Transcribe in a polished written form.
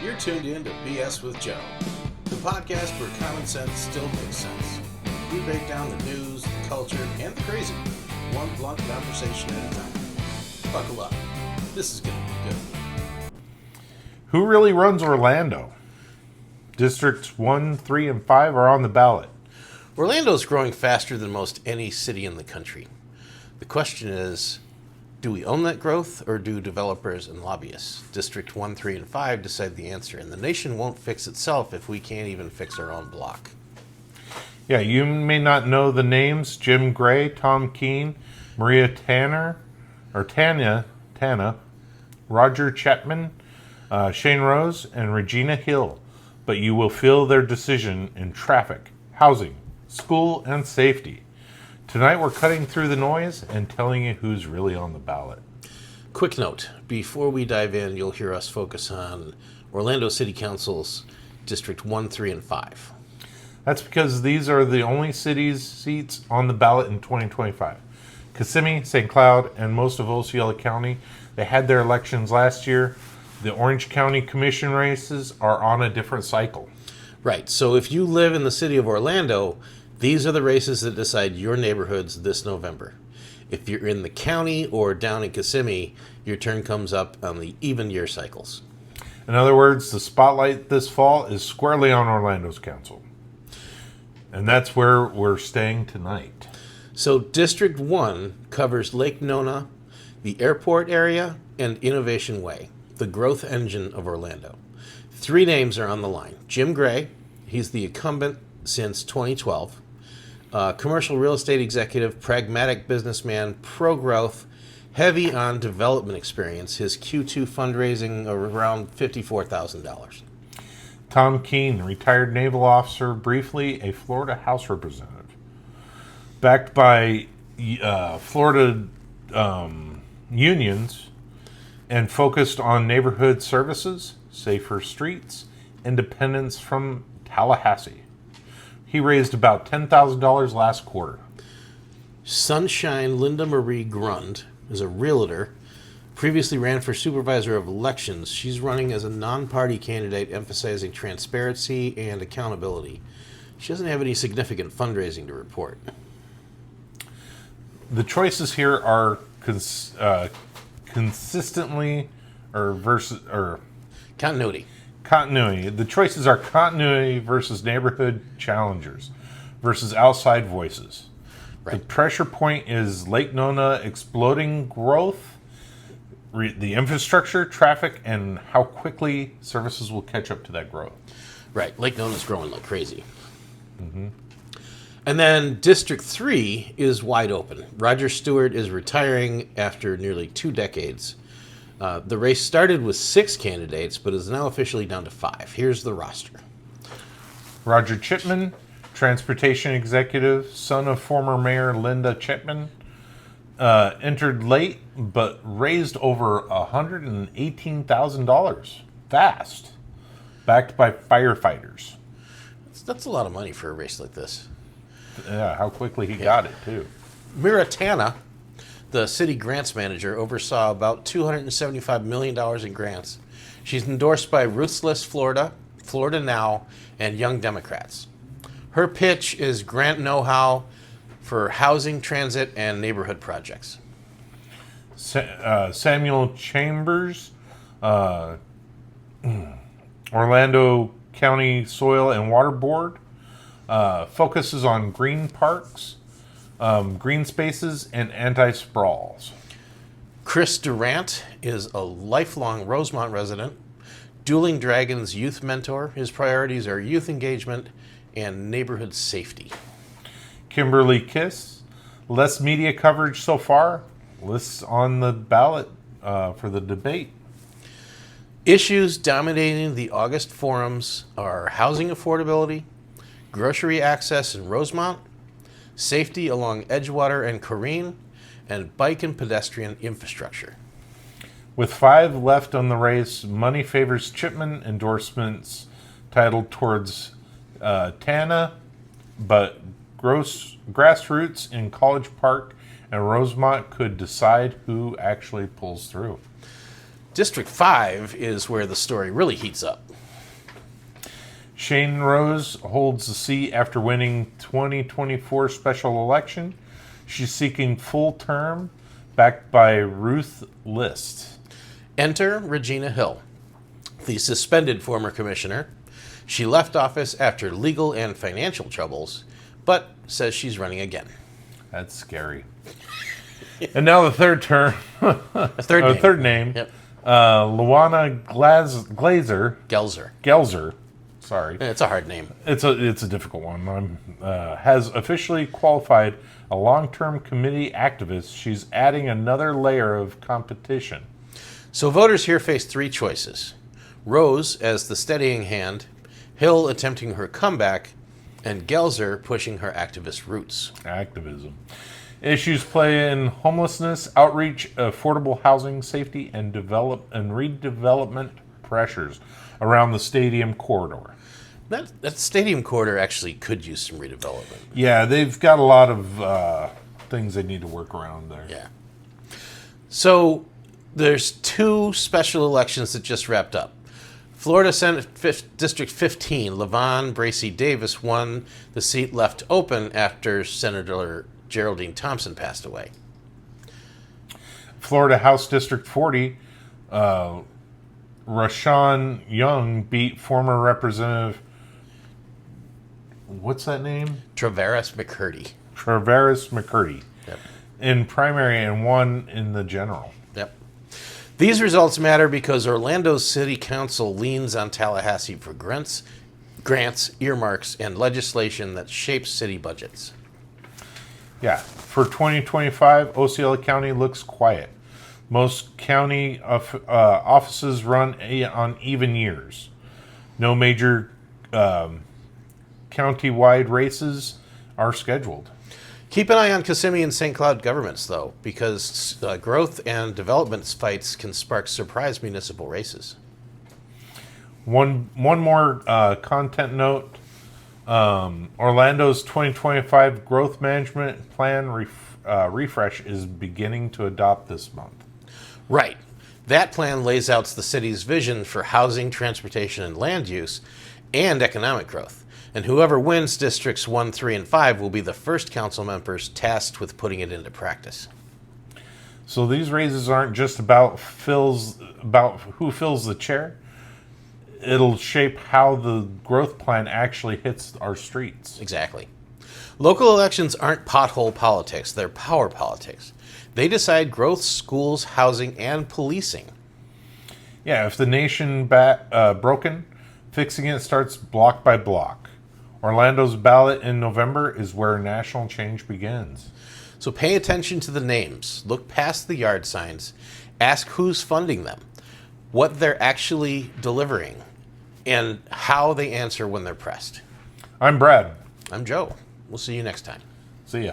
You're tuned in to BS with Joe, the podcast where common sense still makes sense. We break down the news, the culture, and the crazy, one blunt conversation at a time. Buckle up. This is going to be good. Who really runs Orlando? Districts 1, 3, and 5 are on the ballot. Orlando's growing faster than most any city in the country. The question is, do we own that growth, or do developers and lobbyists? District 1, 3, and 5 decide the answer, and the nation won't fix itself if we can't even fix our own block. Yeah, you may not know the names: Jim Gray, Tom Keene, Maria Tana, Roger Chapman, Shane Rose, and Regina Hill, but you will feel their decision in traffic, housing, school, and safety. Tonight we're cutting through the noise and telling you who's really on the ballot. Quick note, before we dive in, you'll hear us focus on Orlando City Council's District 1, 3, and 5. That's because these are the only cities seats on the ballot in 2025. Kissimmee, St. Cloud, and most of Osceola County, they had their elections last year. The Orange County Commission races are on a different cycle. Right, so if you live in the city of Orlando, these are the races that decide your neighborhoods this November. If you're in the county or down in Kissimmee, your turn comes up on the even year cycles. In other words, the spotlight this fall is squarely on Orlando's council. And that's where we're staying tonight. So District 1 covers Lake Nona, the airport area, and Innovation Way, the growth engine of Orlando. 3 names are on the line. Jim Gray, he's the incumbent since 2012. Commercial real estate executive, pragmatic businessman, pro-growth, heavy on development experience. His Q2 fundraising around $54,000. Tom Keene, retired naval officer, briefly a Florida House representative. Backed by Florida unions and focused on neighborhood services, safer streets, independence from Tallahassee. He raised about $10,000 last quarter. Sunshine Linda Marie Grund is a realtor, previously ran for supervisor of elections. She's running as a non-party candidate emphasizing transparency and accountability. She doesn't have any significant fundraising to report. The choices here are consistently Continuity. The choices are continuity versus neighborhood challengers versus outside voices. Right. The pressure point is Lake Nona exploding growth, the infrastructure, traffic, and how quickly services will catch up to that growth. Right. Lake Nona's growing like crazy. Mm-hmm. And then District 3 is wide open. Roger Stewart is retiring after nearly 2 decades. The race started with 6 candidates, but is now officially down to 5. Here's the roster. Roger Chipman, transportation executive, son of former Mayor Linda Chipman, entered late, but raised over $118,000 fast, backed by firefighters. That's a lot of money for a race like this. Yeah, how quickly he got it, too. Maria Tana, the city grants manager, oversaw about $275 million in grants. She's endorsed by Ruthless Florida, Florida Now, and Young Democrats. Her pitch is grant know-how for housing, transit, and neighborhood projects. Samuel Chambers, Orlando County Soil and Water Board, focuses on green parks, green spaces, and anti-sprawls. Chris Durant is a lifelong Rosemont resident, Dueling Dragons youth mentor. His priorities are youth engagement and neighborhood safety. Kimberly Kiss, less media coverage so far, lists on the ballot for the debate. Issues dominating the August forums are housing affordability, grocery access in Rosemont, safety along Edgewater and Corrine, and bike and pedestrian infrastructure. With 5 left on the race, money favors Chipman, endorsements titled towards Tana, but grassroots in College Park and Rosemont could decide who actually pulls through. District 5 is where the story really heats up. Shane Rose holds the seat after winning 2024 special election. She's seeking full term, backed by Ruth List. Enter Regina Hill, the suspended former commissioner. She left office after legal and financial troubles, but says she's running again. That's scary. And now the third term. Third name. Yep. Luana Glazer. Gelzer. Sorry. It's a hard name. It's a difficult one. Has officially qualified a long-term committee activist. She's adding another layer of competition. So voters here face three choices. Rose as the steadying hand, Hill attempting her comeback, and Gelzer pushing her activist roots. Activism. Issues play in homelessness, outreach, affordable housing, safety, and redevelopment pressures around the stadium corridor. That stadium corridor actually could use some redevelopment. Yeah, they've got a lot of things they need to work around there. Yeah. So there's two special elections that just wrapped up. Florida Senate District 15, LaVon Bracey Davis won the seat left open after Senator Geraldine Thompson passed away. Florida House District 40, Rashawn Young beat former Representative, what's that name? Travaris McCurdy. Yep. In primary and won in the general. Yep. These results matter because Orlando's city council leans on Tallahassee for grants, earmarks, and legislation that shapes city budgets. Yeah. For 2025, Osceola County looks quiet. Most county offices run on even years. No major county-wide races are scheduled. Keep an eye on Kissimmee and St. Cloud governments, though, because growth and development fights can spark surprise municipal races. One more content note. Orlando's 2025 Growth Management Plan refresh is beginning to adopt this month. Right. That plan lays out the city's vision for housing, transportation, and land use, and economic growth. And whoever wins Districts 1, 3, and 5 will be the first council members tasked with putting it into practice. So these raises aren't just about who fills the chair. It'll shape how the growth plan actually hits our streets. Exactly. Local elections aren't pothole politics, they're power politics. They decide growth, schools, housing, and policing. Yeah, if the nation broken, fixing it starts block by block. Orlando's ballot in November is where national change begins. So pay attention to the names, look past the yard signs, ask who's funding them, what they're actually delivering, and how they answer when they're pressed. I'm Brad. I'm Joe. We'll see you next time. See ya.